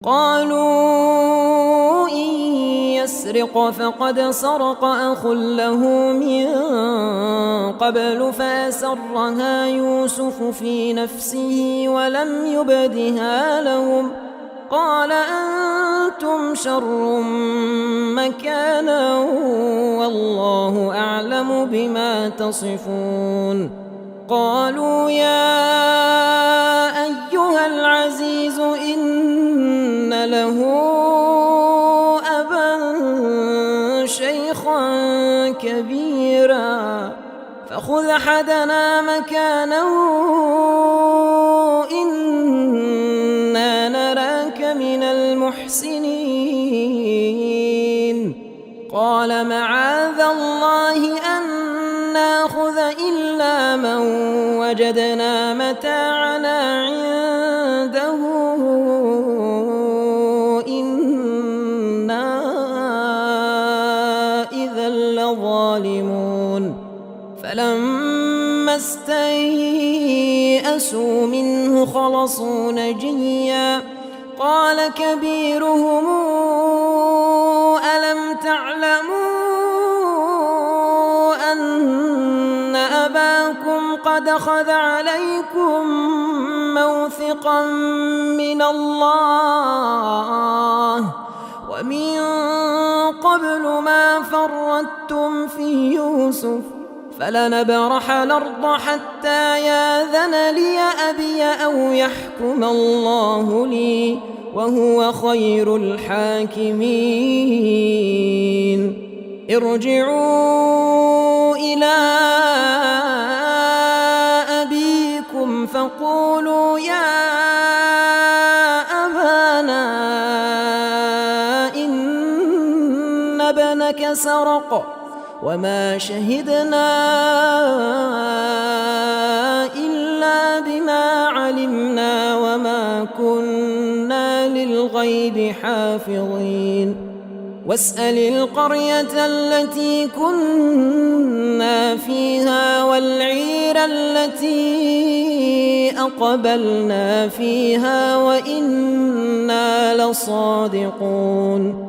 قالوا إن يسرق فقد سرق أخ له من قبل فأسرها يوسف في نفسه ولم يبدها لهم قال أنتم شر مكانا والله أعلم بما تصفون. قالوا يا أيها العزيز إن له أبا شيخا كبيرا فخذ أحدنا مكانه إنا نراك من المحسنين. قال معاذ الله أن ناخذ إلا من وجدنا متاعنا عنده إنا إذا لظالمون. فلما استيئسوا منه خلصوا نجيا قال كبيرهم ألم تعلموا أن أباكم قد أخذ عليكم موثقا من الله ومن قبل ما فرطتم في يوسف فلنبرح الأرض حتى ياذن لي أبي أو يحكم الله لي وهو خير الحاكمين. ارجعوا إلى أبيكم فقولوا يا أبانا إن ابنك سرق وما شهدنا إلا بما علمنا وما كنا للغيب حافظين. واسأل القرية التي كنا فيها والعير التي أقبلنا فيها وإنا لصادقون.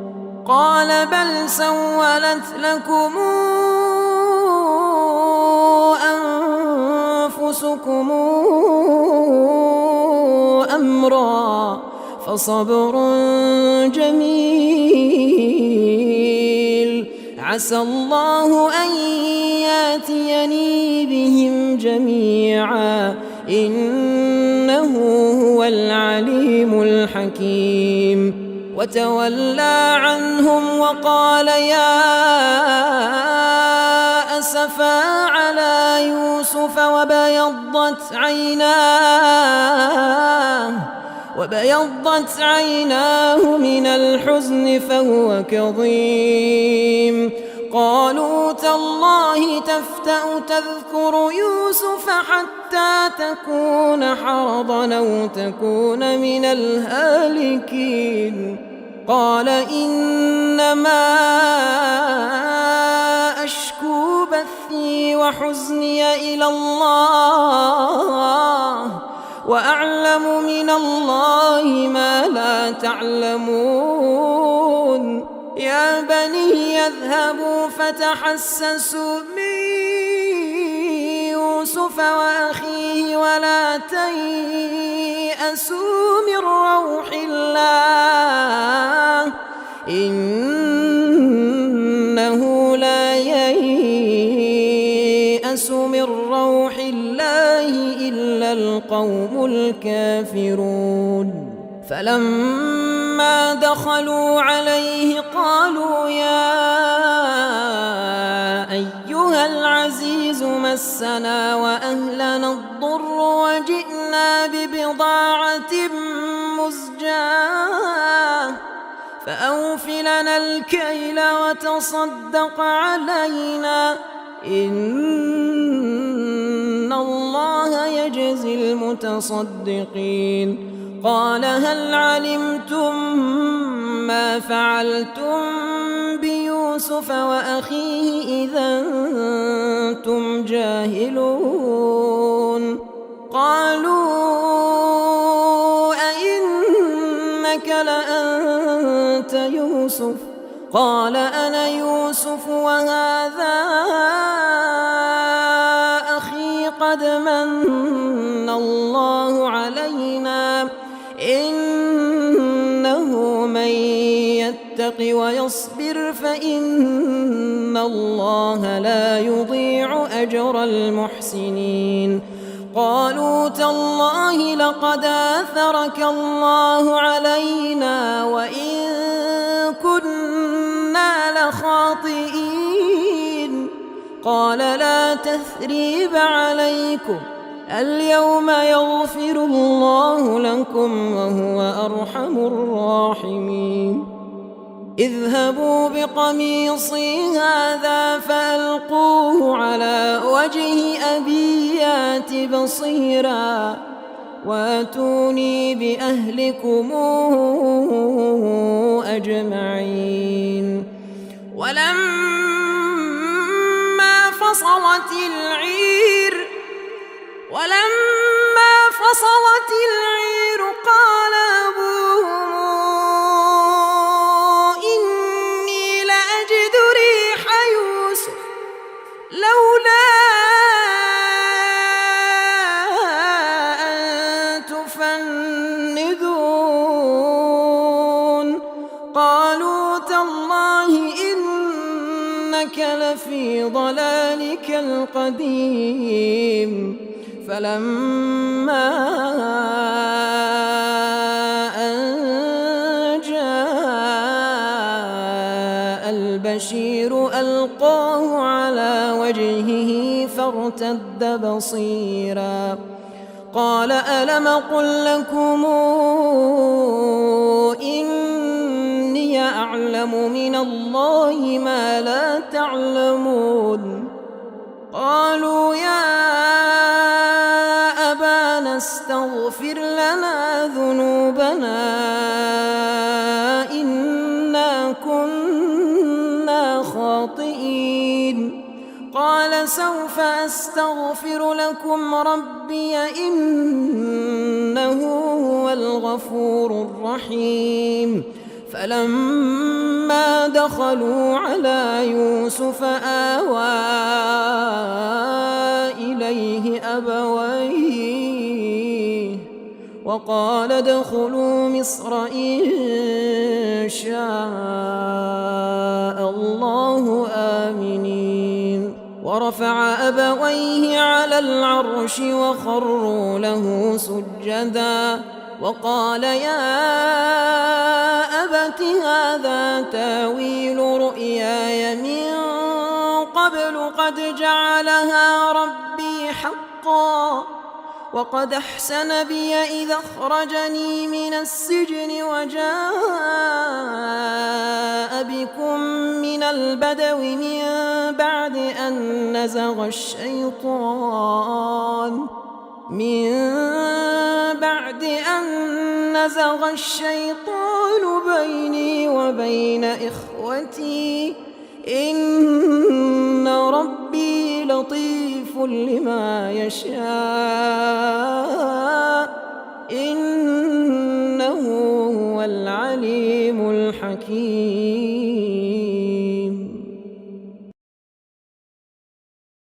قال بل سولت لكم أنفسكم أمرا فصبر جميل عسى الله أن ياتيني بهم جميعا إنه هو العليم الحكيم. وتولى عنهم وقال يا أسفا على يوسف وبيضت عيناه من الحزن فهو كظيم. قالوا تالله تفتأ تذكر يوسف حتى تكون حرضا أو تكون من الهالكين. قال إنما أشكو بثي وحزني إلى الله وأعلم من الله ما لا تعلمون. يا بني يذهبوا فتحسسوا من يوسف وأخيه ولا تيأسوا من روح الله إنه لا ييأس من روح الله إلا القوم الكافرون. فلما دخلوا عليه قالوا يا أيها العزيز مسنا وأهلنا الضر وجئنا ببضاعة مزجاة فأوف لنا الكيل وتصدق علينا إن الله يجزي المتصدقين. قال هل علمتم ما فعلتم بيوسف وأخيه إذا أنتم جاهلون. قالوا أئنك لأنت أنت يوسف؟ قال أنا يوسف وهذا أخي قد من الله علينا إنه من يتق ويصبر فإن الله لا يضيع أجر المحسنين. قالوا تالله لقد آثرك الله علينا وإن كنا لخاطئين. قال لا تثريب عليكم اليوم يغفر الله لكم وهو أرحم الراحمين. اذهبوا بقميصي هذا فألقوه على وجه أبي يأت بصيرا واتوني بأهلكم أجمعين. ولما فصلت العير قال أبوهم إني لأجد ريح يوسف لولا أن تفندون. قالوا تالله إنك لفي ضلالك القديم. فلما أن جاء البشير ألقاه على وجهه فارتد بصيرا قال ألم قل لكم إني أعلم من الله ما لا تعلمون. قالوا يا أبانا استغفر لنا ذنوبنا إنا كنا خاطئين. قال سوف أستغفر لكم ربي إنه هو الغفور الرحيم. فلما دخلوا على يوسف آوى إليه أبويه وقال ادخلوا مصر إن شاء الله آمنين. ورفع أبويه على العرش وخروا له سجدا وقال يا أبت هذا تاويل رؤياي من قبل قد جعلها ربي حقا وقد أحسن بي إذا أخرجني من السجن وجاء بكم من البدو من بعد أن نزغ الشيطان بيني وبين إخوتي إن ربي لطيف لما يشاء